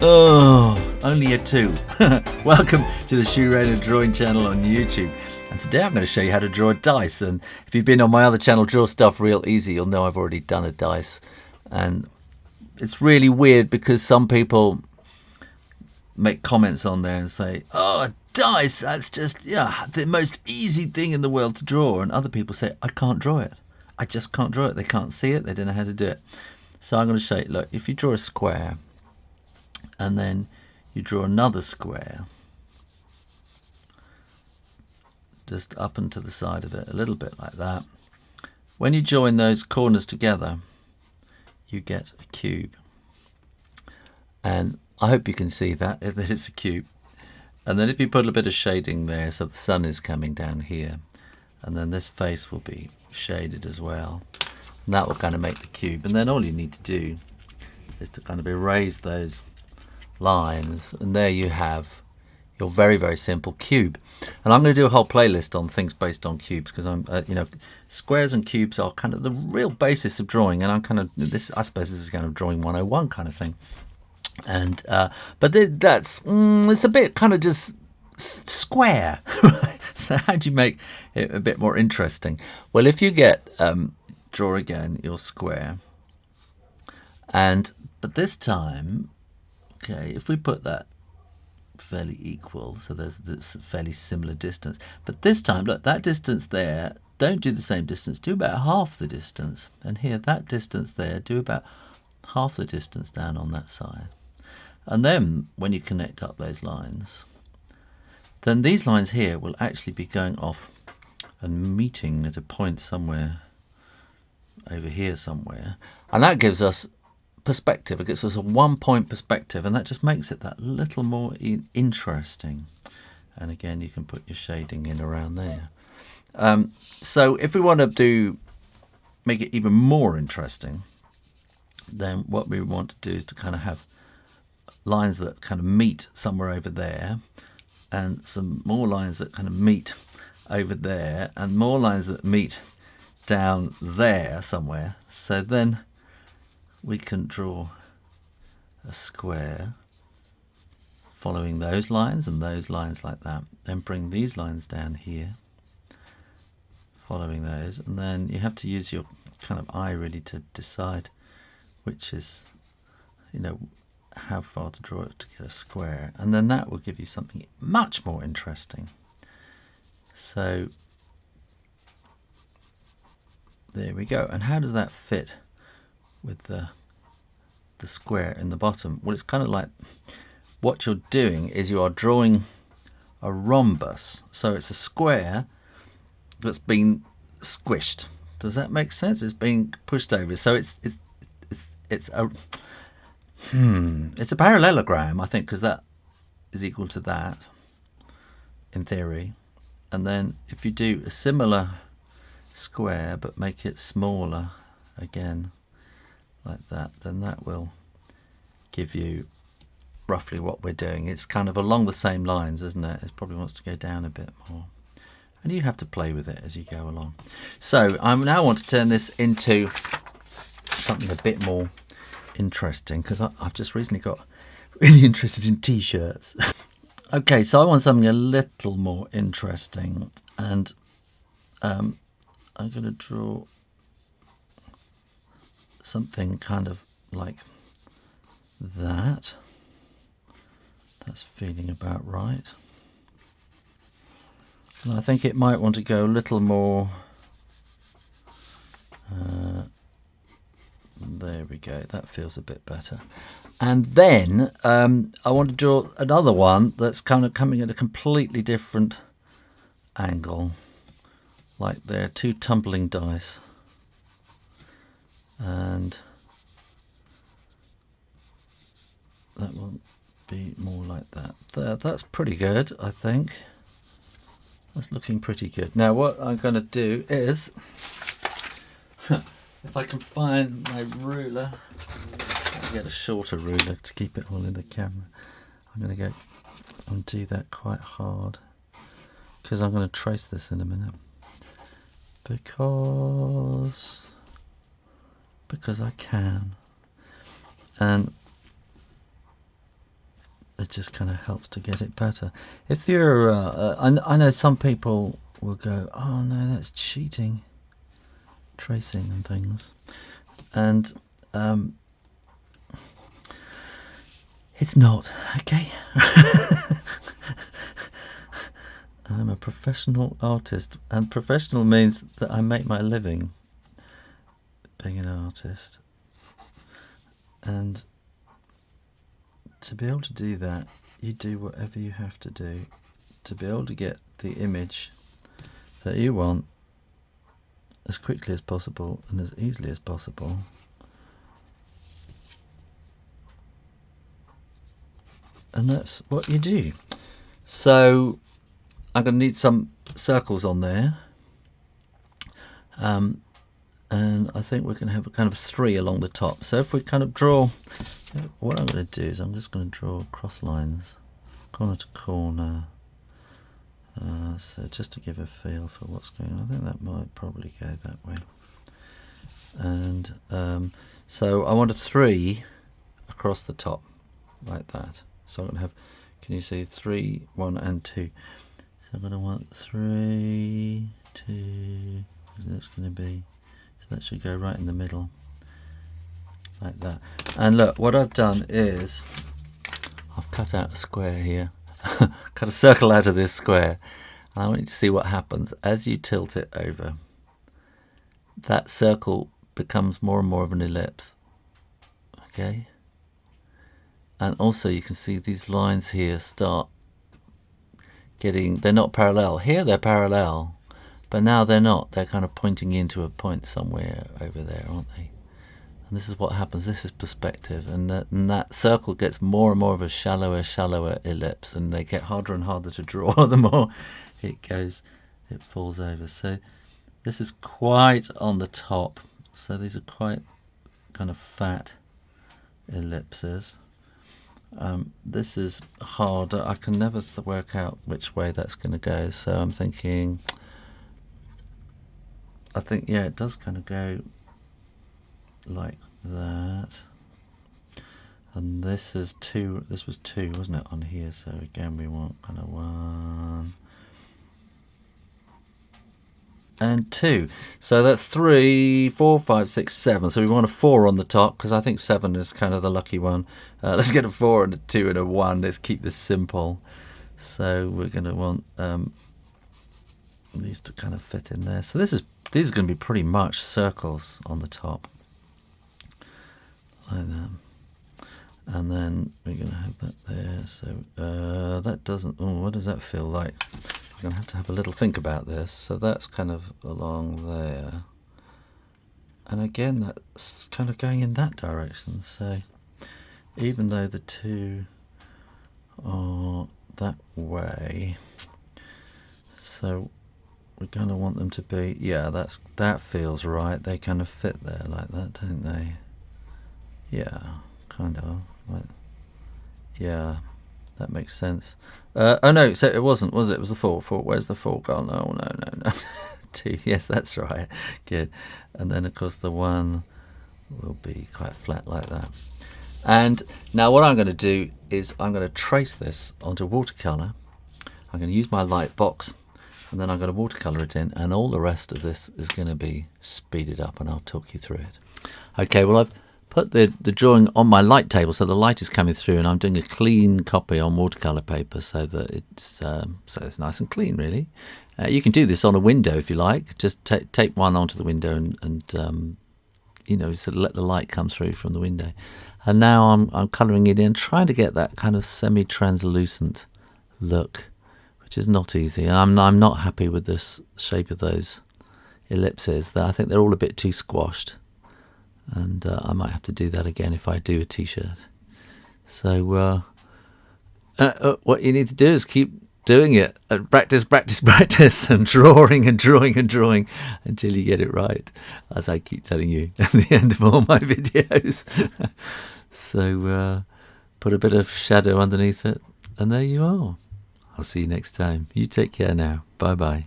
Oh, only a 2. Welcome to the Shoo Rayner drawing channel on YouTube. And today I'm going to show you how to draw a dice. And if you've been on my other channel, Draw Stuff Real Easy, you'll know I've already done a dice. And it's really weird because some people make comments on there and say, oh, a dice, that's just, yeah, the most easy thing in the world to draw. And other people say, I can't draw it. I just can't draw it. They can't see it. They don't know how to do it. So I'm going to show you, look, if you draw a square, and then you draw another square just up and to the side of it, a little bit like that. When you join those corners together, you get a cube. And I hope you can see that it's a cube. And then if you put a bit of shading there, so the sun is coming down here, and then this face will be shaded as well, and that will kind of make the cube. And then all you need to do is to kind of erase those lines, and there you have your very, very simple cube. And I'm going to do a whole playlist on things based on cubes, because I'm squares and cubes are kind of the real basis of drawing, and I'm kind of I suppose this is kind of drawing 101 kind of thing. And but that's it's a bit kind of just square. So how do you make it a bit more interesting? Well, if you get draw again your square, but this time, okay, if we put that fairly equal, so there's this fairly similar distance, but this time, look, that distance there, don't do the same distance, do about half the distance, and here, that distance there, do about half the distance down on that side. And then when you connect up those lines, then these lines here will actually be going off and meeting at a point somewhere over here somewhere, and that gives us perspective. It gives us a 1-point perspective, and that just makes it that little more interesting. And again, you can put your shading in around there. So if we want to make it even more interesting, then what we want to do is to kind of have lines that kind of meet somewhere over there, and some more lines that kind of meet over there, and more lines that meet down there somewhere. So then we can draw a square following those lines and those lines like that. Then bring these lines down here, following those, and then you have to use your kind of eye really to decide which is, how far to draw it to get a square, and then that will give you something much more interesting. So there we go. And how does that fit with the square in the bottom? Well, it's kind of like what you're doing is you are drawing a rhombus, so it's a square that's been squished. Does that make sense? It's being pushed over, so it's a parallelogram, I think, because that is equal to that in theory. And then if you do a similar square but make it smaller again like that, then that will give you roughly what we're doing. It's kind of along the same lines, isn't it? It probably wants to go down a bit more, and you have to play with it as you go along. So I now want to turn this into something a bit more interesting, because I've just recently got really interested in t-shirts. Okay, so I want something a little more interesting, and I'm going to draw something kind of like that. That's feeling about right. And I think it might want to go a little more. There we go, that feels a bit better. And then I want to draw another one that's kind of coming at a completely different angle, like they're two tumbling dice, and that will be more like that. There, that's pretty good, I think. That's looking pretty good. Now what I'm going to do is if I can find my ruler, I'll get a shorter ruler to keep it all in the camera. I'm going to go and do that quite hard, because I'm going to trace this in a minute. Because I can. And it just kind of helps to get it better. If you're, I know some people will go, oh no, that's cheating, tracing and things, and it's not, okay? I'm a professional artist, and professional means that I make my living being an artist. And to be able to do that, you do whatever you have to do to be able to get the image that you want as quickly as possible and as easily as possible. And that's what you do. So I'm going to need some circles on there. And I think we're going to have a kind of 3 along the top. So if we kind of draw, what I'm going to do is I'm just going to draw cross lines, corner to corner. So just to give a feel for what's going on, I think that might probably go that way. And so I want a 3 across the top, like that. So I'm going to have, can you see 3, 1 and 2. So I'm going to want 3, 2, that's going to be, so that should go right in the middle, like that. And look, what I've done is, I've cut out a square here, cut a circle out of this square, and I want you to see what happens as you tilt it over. That circle becomes more and more of an ellipse, okay? And also you can see these lines here start getting, they're not parallel. Here they're parallel, but now they're not. They're kind of pointing into a point somewhere over there, aren't they? And this is what happens. This is perspective, and that circle gets more and more of a shallower ellipse, and they get harder and harder to draw the more it goes, it falls over. So this is quite on the top. So these are quite kind of fat ellipses. This is harder. I can never work out which way that's going to go, so I'm thinking, I think, yeah, it does kind of go like that. And this is 2, this was 2, wasn't it, on here? So again, we want kind of 1 and 2. So that's 3, 4, 5, 6, 7. So we want a 4 on the top, because I think 7 is kind of the lucky one. Let's get a 4 and a 2 and a 1. Let's keep this simple. So we're going to want these to kind of fit in there. So these are going to be pretty much circles on the top, like that. And then we're going to have that there. So that doesn't, oh, what does that feel like? I'm going to have a little think about this. So that's kind of along there. And again, that's kind of going in that direction. So even though the 2 are that way, so we're going to want them to be, yeah, that feels right. They kind of fit there like that, don't they? Yeah, kind of. Like, yeah, that makes sense. Oh no, so it wasn't, was it? It was the 4. Where's the 4 gone? Oh no. 2. Yes, that's right. Good. And then of course the 1 will be quite flat like that. And now what I'm going to do is I'm going to trace this onto watercolor. I'm going to use my light box, and then I'm going to watercolor it in, and all the rest of this is going to be speeded up, and I'll talk you through it. Okay, well, I've put the drawing on my light table, so the light is coming through, and I'm doing a clean copy on watercolor paper so that it's nice and clean, really. You can do this on a window if you like. Just take one onto the window and you know, sort of let the light come through from the window. And now I'm colouring it in, trying to get that kind of semi-translucent look, which is not easy. And I'm not happy with this shape of those ellipses. I think they're all a bit too squashed, and I might have to do that again if I do a t-shirt. So what you need to do is keep doing it, and practice and drawing until you get it right, as I keep telling you at the end of all my videos. So put a bit of shadow underneath it, and there you are. I'll see you next time. You take care now. Bye bye.